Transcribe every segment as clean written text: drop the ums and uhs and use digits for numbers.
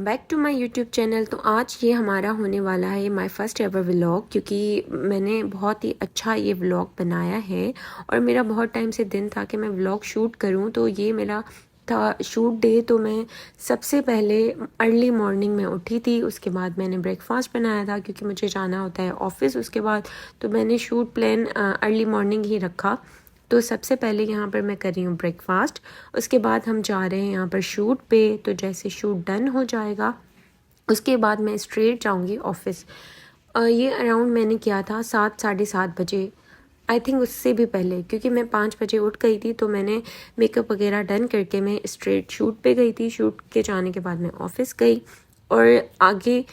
Welcome back to my YouTube channel. तो आज ये हमारा होने वाला है माय फर्स्ट एवर व्लॉग, क्योंकि मैंने बहुत ही अच्छा ये व्लॉग बनाया है और मेरा बहुत टाइम से दिन था कि मैं व्लॉग शूट करूं। तो ये मेरा था शूट डे। तो मैं सबसे पहले अर्ली मॉर्निंग में उठी थी, उसके बाद मैंने ब्रेकफास्ट बनाया था क्योंकि मुझे जाना होता है ऑफिस उसके बाद। तो मैंने शूट प्लान अर्ली मॉर्निंग ही रखा। तो सबसे पहले यहाँ पर मैं कर रही हूँ ब्रेकफास्ट, उसके बाद हम जा रहे हैं यहाँ पर शूट पे। तो जैसे शूट डन हो जाएगा उसके बाद मैं स्ट्रेट जाऊँगी ऑफिस। ये अराउंड मैंने किया था 7 साढ़े 7 बजे, आई थिंक उससे भी पहले, क्योंकि मैं 5 बजे उठ गई थी। तो मैंने मेकअप वगैरह डन करके मैं स्ट्रेट शूट पे गई थी। शूट के जाने के बाद मैं ऑफिस गई। और आगे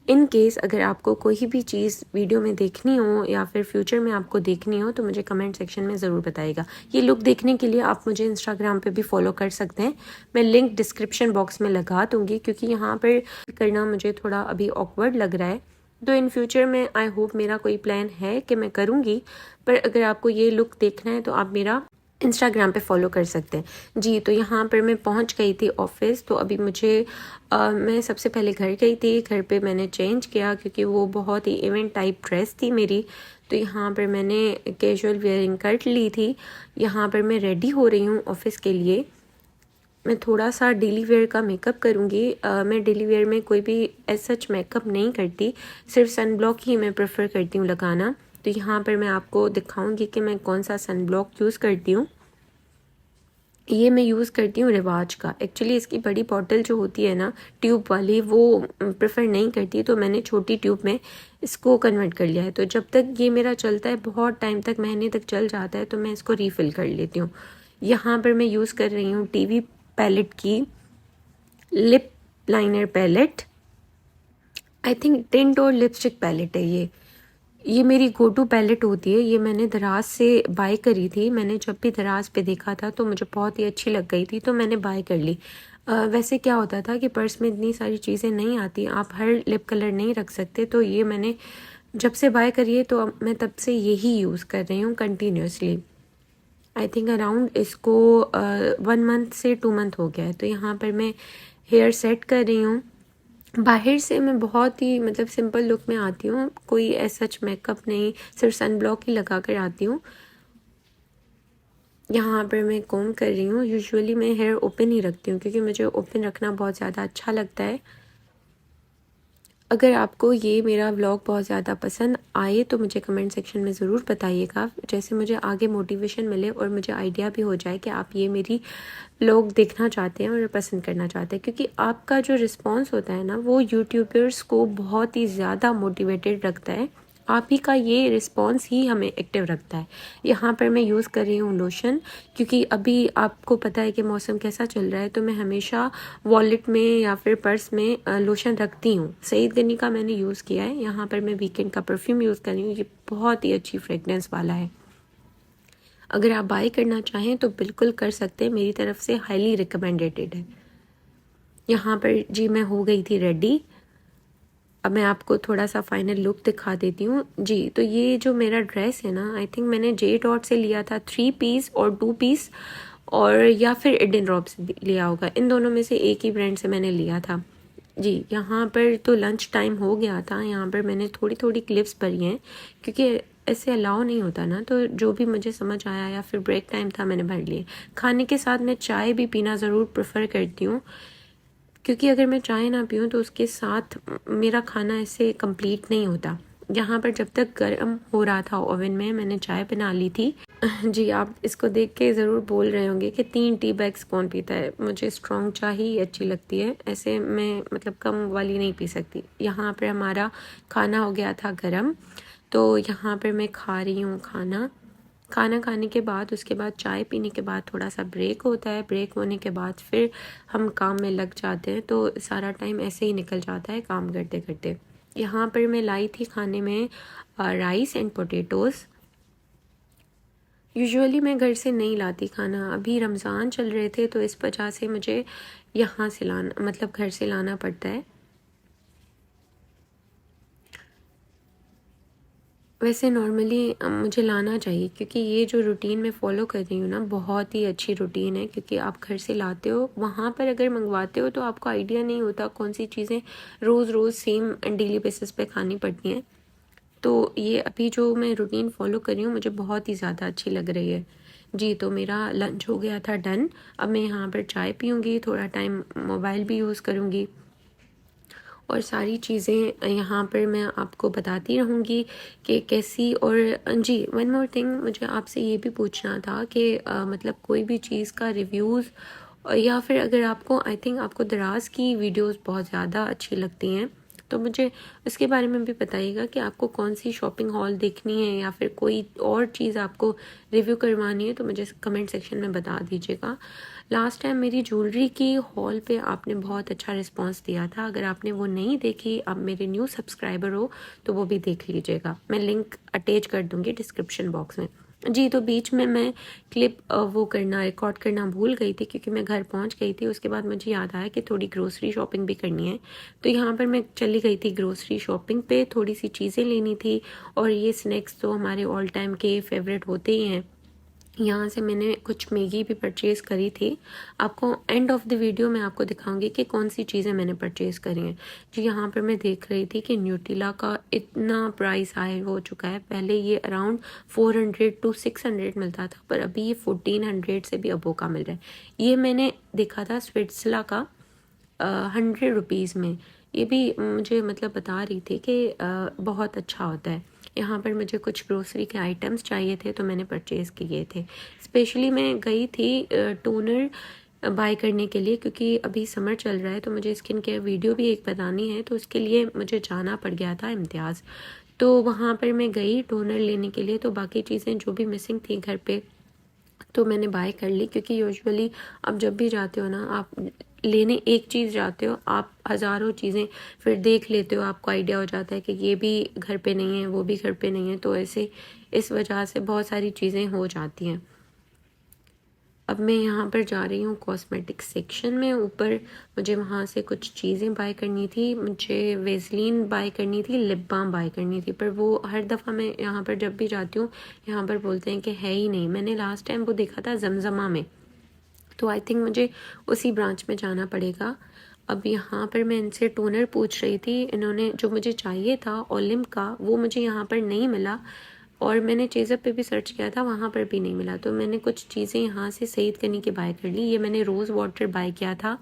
इन केस अगर आपको कोई भी चीज़ वीडियो में देखनी हो या फिर फ्यूचर में आपको देखनी हो तो मुझे कमेंट सेक्शन में ज़रूर बताइएगा। ये लुक देखने के लिए आप मुझे इंस्टाग्राम पे भी फॉलो कर सकते हैं, मैं लिंक डिस्क्रिप्शन बॉक्स में लगा दूँगी, क्योंकि यहाँ पर करना मुझे थोड़ा अभी ऑकवर्ड लग रहा है। तो इन फ्यूचर में आई होप मेरा कोई प्लान है कि मैं करूँगी, पर अगर आपको ये लुक देखना है तो आप मेरा इंस्टाग्राम पे फॉलो कर सकते हैं जी। तो यहाँ पर मैं पहुँच गई थी ऑफिस। तो अभी मुझे मैं सबसे पहले घर गई थी। घर पे मैंने चेंज किया क्योंकि वो बहुत ही इवेंट टाइप ड्रेस थी मेरी। तो यहाँ पर मैंने कैजुअल वेयरिंग कर ली थी। यहाँ पर मैं रेडी हो रही हूँ ऑफिस के लिए। मैं थोड़ा सा डेली वेयर का मेकअप करूँगी। मैं डेली वेयर में कोई भी एज सच मेकअप नहीं करती, सिर्फ सन ब्लॉक ही मैं प्रेफर करती हूँ लगाना। तो यहाँ पर मैं आपको दिखाऊंगी कि मैं कौन सा सन ब्लॉक यूज़ करती हूँ। ये मैं यूज़ करती हूँ रिवाज का। एक्चुअली इसकी बड़ी बॉटल जो होती है ना ट्यूब वाली, वो प्रेफर नहीं करती, तो मैंने छोटी ट्यूब में इसको कन्वर्ट कर लिया है। तो जब तक ये मेरा चलता है, बहुत टाइम तक, महीने तक चल जाता है, तो मैं इसको रीफ़िल कर लेती हूँ। यहाँ पर मैं यूज़ कर रही हूँ टीवी पैलेट की lip liner palette. I think tint और लिपस्टिक पैलेट है ये मेरी गो टू पैलेट होती है। ये मैंने दराज से बाय करी थी। मैंने जब भी दराज पे देखा था तो मुझे बहुत ही अच्छी लग गई थी, तो मैंने बाय कर ली। वैसे क्या होता था कि पर्स में इतनी सारी चीज़ें नहीं आती, आप हर लिप कलर नहीं रख सकते। तो ये मैंने जब से बाय करी है तो मैं तब से यही यूज़ कर रही हूँ कंटिन्यूसली। आई थिंक अराउंड इसको 1 मंथ से 2 मंथ हो गया है। तो यहाँ पर मैं हेयर सेट कर रही हूँ। बाहर से मैं बहुत ही मतलब सिंपल लुक में आती हूँ, कोई ऐसा सच मेकअप नहीं, सिर्फ सन ब्लॉक ही लगा कर आती हूँ। यहाँ पर मैं कॉम्ब कर रही हूँ। यूजुअली मैं हेयर ओपन ही रखती हूँ क्योंकि मुझे ओपन रखना बहुत ज़्यादा अच्छा लगता है। अगर आपको ये मेरा व्लॉग बहुत ज़्यादा पसंद आए तो मुझे कमेंट सेक्शन में ज़रूर बताइएगा, जैसे मुझे आगे मोटिवेशन मिले और मुझे आइडिया भी हो जाए कि आप ये मेरी व्लॉग देखना चाहते हैं और पसंद करना चाहते हैं। क्योंकि आपका जो रिस्पॉन्स होता है ना, वो यूट्यूबर्स को बहुत ही ज़्यादा मोटिवेटेड रखता है। आप ही का ये रिस्पॉन्स ही हमें एक्टिव रखता है। यहाँ पर मैं यूज़ कर रही हूँ लोशन, क्योंकि अभी आपको पता है कि मौसम कैसा चल रहा है। तो मैं हमेशा वॉलेट में या फिर पर्स में लोशन रखती हूँ। सईद गनी का मैंने यूज़ किया है। यहाँ पर मैं वीकेंड का परफ्यूम यूज़ कर रही हूँ। ये बहुत ही अच्छी फ्रेगनेंस वाला है। अगर आप बाय करना चाहें तो बिल्कुल कर सकते हैं, मेरी तरफ से हाईली रिकमेंडेड है। यहाँ पर जी मैं हो गई थी रेडी। अब मैं आपको थोड़ा सा फाइनल लुक दिखा देती हूँ जी। तो ये जो मेरा ड्रेस है ना, आई थिंक मैंने जे डॉट से लिया था 3 पीस और 2 पीस, और या फिर एडिन रॉब से लिया होगा। इन दोनों में से एक ही ब्रांड से मैंने लिया था जी। यहाँ पर तो लंच टाइम हो गया था। यहाँ पर मैंने थोड़ी थोड़ी क्लिप्स भरी हैं क्योंकि ऐसे अलाउ नहीं होता ना, तो जो भी मुझे समझ आया या फिर ब्रेक टाइम था मैंने भर लिए। खाने के साथ मैं चाय भी पीना ज़रूर प्रेफर करती हूँ, क्योंकि अगर मैं चाय ना पीऊँ तो उसके साथ मेरा खाना ऐसे कंप्लीट नहीं होता। यहाँ पर जब तक गर्म हो रहा था ओवन में, मैंने चाय बना ली थी जी। आप इसको देख के ज़रूर बोल रहे होंगे कि 3 टी बैग्स कौन पीता है। मुझे स्ट्रॉन्ग चाय ही अच्छी लगती है, ऐसे मैं मतलब कम वाली नहीं पी सकती। यहाँ पर हमारा खाना हो गया था गर्म, तो यहाँ पर मैं खा रही हूँ खाना खाने के बाद, उसके बाद चाय पीने के बाद थोड़ा सा ब्रेक होता है। ब्रेक होने के बाद फिर हम काम में लग जाते हैं, तो सारा टाइम ऐसे ही निकल जाता है काम करते करते। यहाँ पर मैं लाई थी खाने में राइस एंड पोटैटोज़। यूजुअली मैं घर से नहीं लाती खाना, अभी रमज़ान चल रहे थे तो इस वजह से मुझे यहाँ से लाना मतलब घर से लाना पड़ता है। वैसे नॉर्मली मुझे लाना चाहिए, क्योंकि ये जो रूटीन मैं फ़ॉलो कर रही हूँ ना, बहुत ही अच्छी रूटीन है। क्योंकि आप घर से लाते हो, वहाँ पर अगर मंगवाते हो तो आपको आइडिया नहीं होता कौन सी चीज़ें रोज़ रोज़ सेम डेली बेसिस पे खानी पड़ती हैं। तो ये अभी जो मैं रूटीन फ़ॉलो कर रही हूँ, मुझे बहुत ही ज़्यादा अच्छी लग रही है। जी, तो मेरा लंच हो गया था डन। अब मैं यहाँ पर चाय पीऊँगी, थोड़ा टाइम मोबाइल भी यूज़ करूँगी और सारी चीज़ें यहाँ पर मैं आपको बताती रहूँगी कि कैसी। और जी, वन मोर थिंग, मुझे आपसे ये भी पूछना था कि मतलब कोई भी चीज़ का रिव्यूज़, या फिर अगर आपको, आई थिंक आपको दराज़ की वीडियोस बहुत ज़्यादा अच्छी लगती हैं, तो मुझे उसके बारे में भी बताइएगा कि आपको कौन सी शॉपिंग हॉल देखनी है या फिर कोई और चीज़ आपको रिव्यू करवानी है, तो मुझे कमेंट सेक्शन में बता दीजिएगा। लास्ट टाइम मेरी ज्वेलरी की हॉल पे आपने बहुत अच्छा रिस्पांस दिया था। अगर आपने वो नहीं देखी, आप मेरे न्यू सब्सक्राइबर हो, तो वो भी देख लीजिएगा। मैं लिंक अटैच कर दूँगी डिस्क्रिप्शन बॉक्स में। जी, तो बीच में मैं क्लिप वो करना, रिकॉर्ड करना भूल गई थी, क्योंकि मैं घर पहुंच गई थी। उसके बाद मुझे याद आया कि थोड़ी ग्रोसरी शॉपिंग भी करनी है, तो यहाँ पर मैं चली गई थी ग्रोसरी शॉपिंग पे। थोड़ी सी चीज़ें लेनी थी, और ये स्नैक्स तो हमारे ऑल टाइम के फेवरेट होते ही हैं। यहाँ से मैंने कुछ मैगी भी परचेज़ करी थी। आपको एंड ऑफ द वीडियो मैं आपको दिखाऊंगी कि कौन सी चीज़ें मैंने परचेज़ करी हैं। जी, यहाँ पर मैं देख रही थी कि न्यूट्रिला का इतना प्राइस हाई हो चुका है। पहले ये अराउंड 400 टू 600 मिलता था, पर अभी ये 1400 से भी अबो का मिल रहा है। ये मैंने देखा था स्विट्ज़ला का 100 रुपीज़ में। ये भी मुझे मतलब बता रही थी कि बहुत अच्छा होता है। यहाँ पर मुझे कुछ ग्रोसरी के आइटम्स चाहिए थे, तो मैंने परचेज़ किए थे। स्पेशली मैं गई थी टोनर बाय करने के लिए, क्योंकि अभी समर चल रहा है, तो मुझे स्किन केयर वीडियो भी एक बनानी है, तो उसके लिए मुझे जाना पड़ गया था इम्तियाज़। तो वहाँ पर मैं गई टोनर लेने के लिए, तो बाकी चीज़ें जो भी मिसिंग थी घर पे, तो मैंने बाय कर ली। क्योंकि यूजुअली आप जब भी जाते हो ना, आप लेने एक चीज़ जाते हो, आप हज़ारों चीज़ें फिर देख लेते हो, आपको आइडिया हो जाता है कि ये भी घर पे नहीं है, वो भी घर पे नहीं है, तो ऐसे इस वजह से बहुत सारी चीज़ें हो जाती हैं। अब मैं यहाँ पर जा रही हूँ कॉस्मेटिक सेक्शन में ऊपर। मुझे वहाँ से कुछ चीज़ें बाय करनी थी। मुझे वेसलीन बाय करनी थी, लिप बाम बाय करनी थी, पर वो हर दफ़ा मैं यहाँ पर जब भी जाती हूँ, यहाँ पर बोलते हैं कि है ही नहीं। मैंने लास्ट टाइम वो देखा था जमजमा में, तो आई थिंक मुझे उसी ब्रांच में जाना पड़ेगा। अब यहाँ पर मैं इनसे टोनर पूछ रही थी, इन्होंने जो मुझे चाहिए था ओलिम्प का, वो मुझे यहाँ पर नहीं मिला। और मैंने चेज़अप पे भी सर्च किया था, वहाँ पर भी नहीं मिला। तो मैंने कुछ चीज़ें यहाँ से सईद गनी की बाय कर ली। ये मैंने रोज़ वाटर बाय किया था,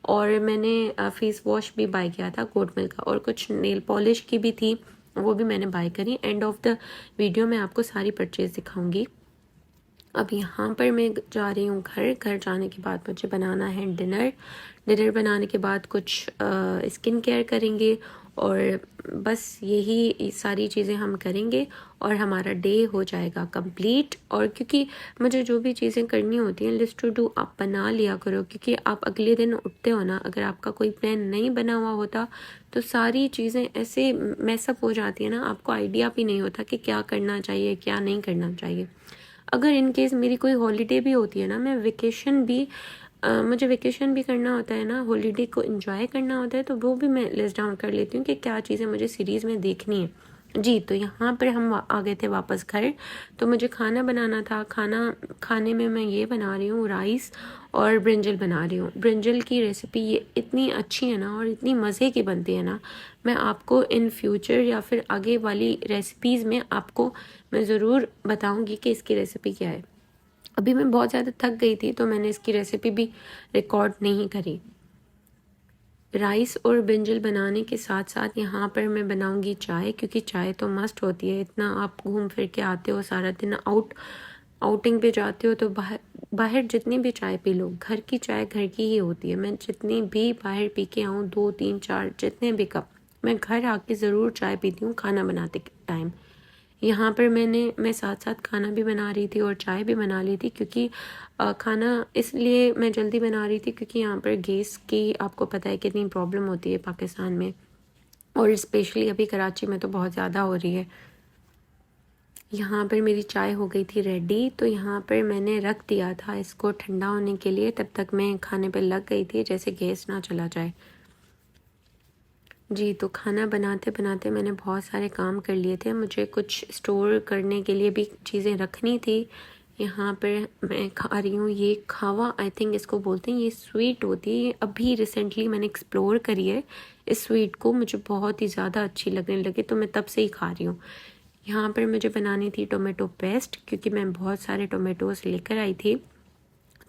और मैंने फेस वॉश भी बाय किया था गोट मिल्क का, और कुछ नेल पॉलिश की भी थी, वो भी मैंने बाय करी। एंड ऑफ द वीडियो मैं आपको सारी परचेज़ दिखाऊंगी। अब यहाँ पर मैं जा रही हूँ घर जाने के बाद मुझे बनाना है डिनर बनाने के बाद कुछ स्किन केयर करेंगे, और बस यही सारी चीज़ें हम करेंगे, और हमारा डे हो जाएगा कंप्लीट। और क्योंकि मुझे जो भी चीज़ें करनी होती हैं, लिस्ट टू डू आप बना लिया करो, क्योंकि आप अगले दिन उठते हो ना, अगर आपका कोई प्लान नहीं बना हुआ होता, तो सारी चीज़ें ऐसे मैसअप हो जाती है ना, आपको आइडिया भी नहीं होता कि क्या करना चाहिए, क्या नहीं करना चाहिए। अगर इन केस मेरी कोई हॉलीडे भी होती है ना, मैं वेकेशन भी मुझे वेकेशन भी करना होता है ना, हॉलीडे को एंजॉय करना होता है, तो वो भी मैं लिस्ट डाउन कर लेती हूँ कि क्या चीज़ें मुझे सीरीज़ में देखनी है। जी, तो यहाँ पर हम आ गए थे वापस घर। तो मुझे खाना बनाना था। खाने में मैं ये बना रही हूँ, राइस और ब्रिंजल बना रही हूँ। ब्रिंजल की रेसिपी ये इतनी अच्छी है ना, और इतनी मज़े की बनती है ना, मैं आपको इन फ्यूचर या फिर आगे वाली रेसिपीज़ में आपको मैं ज़रूर बताऊँगी कि इसकी रेसिपी क्या है। अभी मैं बहुत ज़्यादा थक गई थी, तो मैंने इसकी रेसिपी भी रिकॉर्ड नहीं करी। राइस और ब्रिंजल बनाने के साथ साथ यहाँ पर मैं बनाऊंगी चाय, क्योंकि चाय तो मस्ट होती है। इतना आप घूम फिर के आते हो, सारा दिन आउटिंग पे जाते हो, तो बाहर जितनी भी चाय पी लो, घर की चाय घर की ही होती है। मैं जितनी भी बाहर पी के आऊँ, 2 3 4 जितने भी कप, मैं घर आके ज़रूर चाय पीती हूँ खाना बनाते टाइम। यहाँ पर मैं साथ साथ खाना भी बना रही थी और चाय भी बना ली थी, क्योंकि खाना इसलिए मैं जल्दी बना रही थी क्योंकि यहाँ पर गैस की आपको पता है कितनी प्रॉब्लम होती है पाकिस्तान में, और स्पेशली अभी कराची में तो बहुत ज़्यादा हो रही है। यहाँ पर मेरी चाय हो गई थी रेडी, तो यहाँ पर मैंने रख दिया था इसको ठंडा होने के लिए। तब तक मैं खाने पर लग गई थी, जैसे गैस ना चला जाए। जी, तो खाना बनाते-बनाते मैंने बहुत सारे काम कर लिए थे। मुझे कुछ स्टोर करने के लिए भी चीज़ें रखनी थी। यहाँ पर मैं खा रही हूँ ये खावा, आई थिंक इसको बोलते हैं। ये स्वीट होती है, ये अभी रिसेंटली मैंने एक्सप्लोर करी है इस स्वीट को, मुझे बहुत ही ज़्यादा अच्छी लगने लगी तो मैं तब से ही खा रही हूँ। यहाँ पर मुझे बनानी थी टोमेटो पेस्ट, क्योंकि मैं बहुत सारे टोमेटोज़ लेकर आई थी।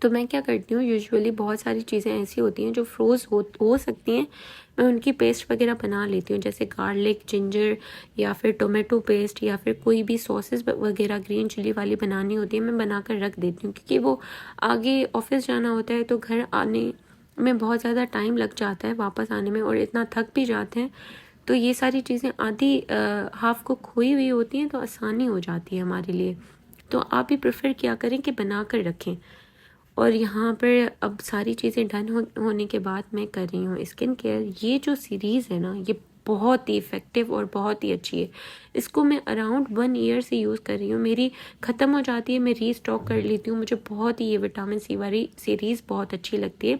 तो मैं क्या करती हूँ, यूजुअली बहुत सारी चीज़ें ऐसी होती हैं जो फ्रोज़ हो सकती हैं, मैं उनकी पेस्ट वगैरह बना लेती हूँ, जैसे गार्लिक, जिंजर या फिर टोमेटो पेस्ट या फिर कोई भी सॉसेस वगैरह ग्रीन चिली वाली बनानी होती है, मैं बनाकर रख देती हूँ, क्योंकि वो आगे ऑफिस जाना होता है तो घर आने में बहुत ज़्यादा टाइम लग जाता है वापस आने में, और इतना थक भी जाते हैं। तो ये सारी चीज़ें आधी हाफ कुक हुई हुई होती हैं, तो आसानी हो जाती है हमारे लिए। तो आप भी प्रेफर क्या करें कि बना कर रखें। और यहाँ पर अब सारी चीज़ें डन होने के बाद मैं कर रही हूँ स्किन केयर। ये जो सीरीज़ है ना, ये बहुत ही इफ़ेक्टिव और बहुत ही अच्छी है। इसको मैं अराउंड 1 ईयर से यूज़ कर रही हूँ। मेरी ख़त्म हो जाती है, मैं रीस्टॉक कर लेती हूँ। मुझे बहुत ही ये विटामिन सी वाली सीरीज़ बहुत अच्छी लगती है।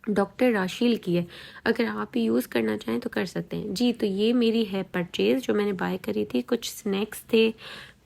डॉक्टर राशील की है, अगर आप भी यूज़ करना चाहें तो कर सकते हैं। जी, तो ये मेरी है परचेज़ जो मैंने बाय करी थी। कुछ स्नैक्स थे,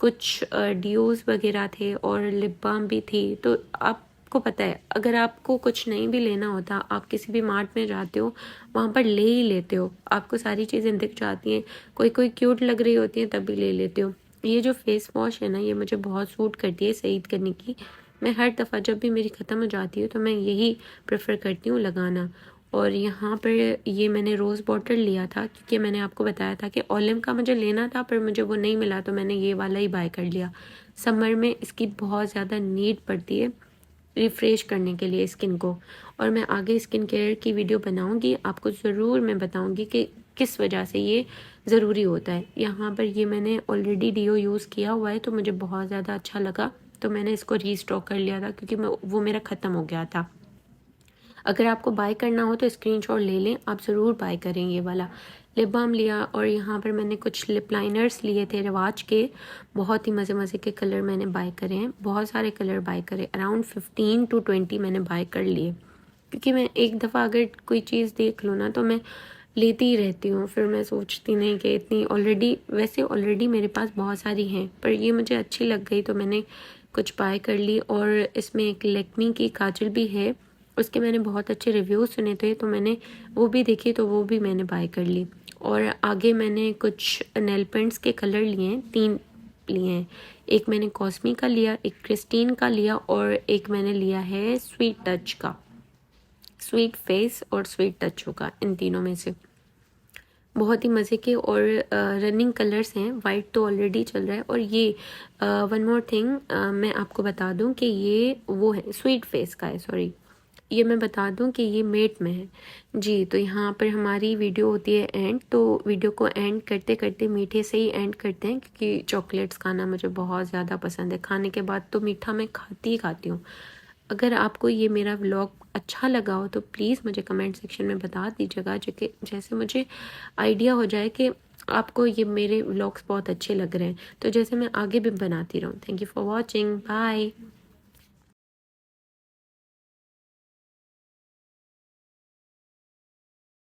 कुछ डियोज़ वगैरह थे और लिप बाम भी थी। तो आपको पता है, अगर आपको कुछ नहीं भी लेना होता, आप किसी भी मार्ट में जाते हो, वहाँ पर ले ही लेते हो। आपको सारी चीज़ें दिख जाती हैं, कोई क्यूट लग रही होती हैं तब भी ले लेते हो। ये जो फेस वॉश है ना, ये मुझे बहुत सूट करती है सईद करने की। मैं हर दफ़ा जब भी मेरी ख़त्म हो जाती है तो मैं यही प्रेफर करती हूँ लगाना। और यहाँ पर ये मैंने रोज़ वाटर लिया था, क्योंकि मैंने आपको बताया था कि ओलिम का मुझे लेना था, पर मुझे वो नहीं मिला, तो मैंने ये वाला ही बाय कर लिया। समर में इसकी बहुत ज़्यादा नीड पड़ती है रिफ़्रेश करने के लिए स्किन को। और मैं आगे स्किन केयर की वीडियो बनाऊँगी, आपको ज़रूर मैं बताऊँगी कि किस वजह से ये ज़रूरी होता है। यहाँ पर ये मैंने ऑलरेडी डीओ यूज़ किया हुआ है, तो मुझे बहुत ज़्यादा अच्छा लगा, तो मैंने इसको रीस्टॉक कर लिया था, क्योंकि वो मेरा ख़त्म हो गया था। अगर आपको बाय करना हो तो स्क्रीनशॉट ले लें, आप ज़रूर बाय करें ये वाला। लिप बाम लिया, और यहाँ पर मैंने कुछ लिप लाइनर्स लिए थे रिवाज के। बहुत ही मज़े मज़े के कलर मैंने बाय करे हैं, बहुत सारे कलर बाय करे, अराउंड 15 to 20 मैंने बाय कर लिए, क्योंकि मैं एक दफ़ा अगर कोई चीज़ देख लूँ ना तो मैं लेती ही रहती हूँ। फिर मैं सोचती नहीं कि इतनी ऑलरेडी मेरे पास बहुत सारी हैं, पर ये मुझे अच्छी लग गई तो मैंने कुछ बाय कर ली। और इसमें एक लैक्मे की काजल भी है, उसके मैंने बहुत अच्छे रिव्यूज़ सुने थे, तो मैंने वो भी देखी, तो वो भी मैंने बाय कर ली। और आगे मैंने कुछ नेल पेंट्स के कलर लिए हैं, 3 लिए हैं। एक मैंने कॉस्मी का लिया, एक क्रिस्टीन का लिया, और एक मैंने लिया है स्वीट टच का। स्वीट फेस और स्वीट टच होगा इन तीनों में से। बहुत ही मज़े के और रनिंग कलर्स हैं। वाइट तो ऑलरेडी चल रहा है। और ये वन मोर थिंग मैं आपको बता दूं कि ये वो है, स्वीट फेस का है, सॉरी। ये मैं बता दूं कि ये मेट में है। जी, तो यहाँ पर हमारी वीडियो होती है एंड, तो वीडियो को एंड करते करते मीठे से ही एंड करते हैं, क्योंकि चॉकलेट्स खाना मुझे बहुत ज़्यादा पसंद है। खाने के बाद तो मीठा मैं खाती ही खाती हूँ। अगर आपको ये मेरा व्लॉग अच्छा लगा हो तो प्लीज़ मुझे कमेंट सेक्शन में बता दीजिएगा, जो कि जैसे मुझे आइडिया हो जाए कि आपको ये मेरे व्लॉग्स बहुत अच्छे लग रहे हैं, तो जैसे मैं आगे भी बनाती रहूँ। Thank you for watching, bye.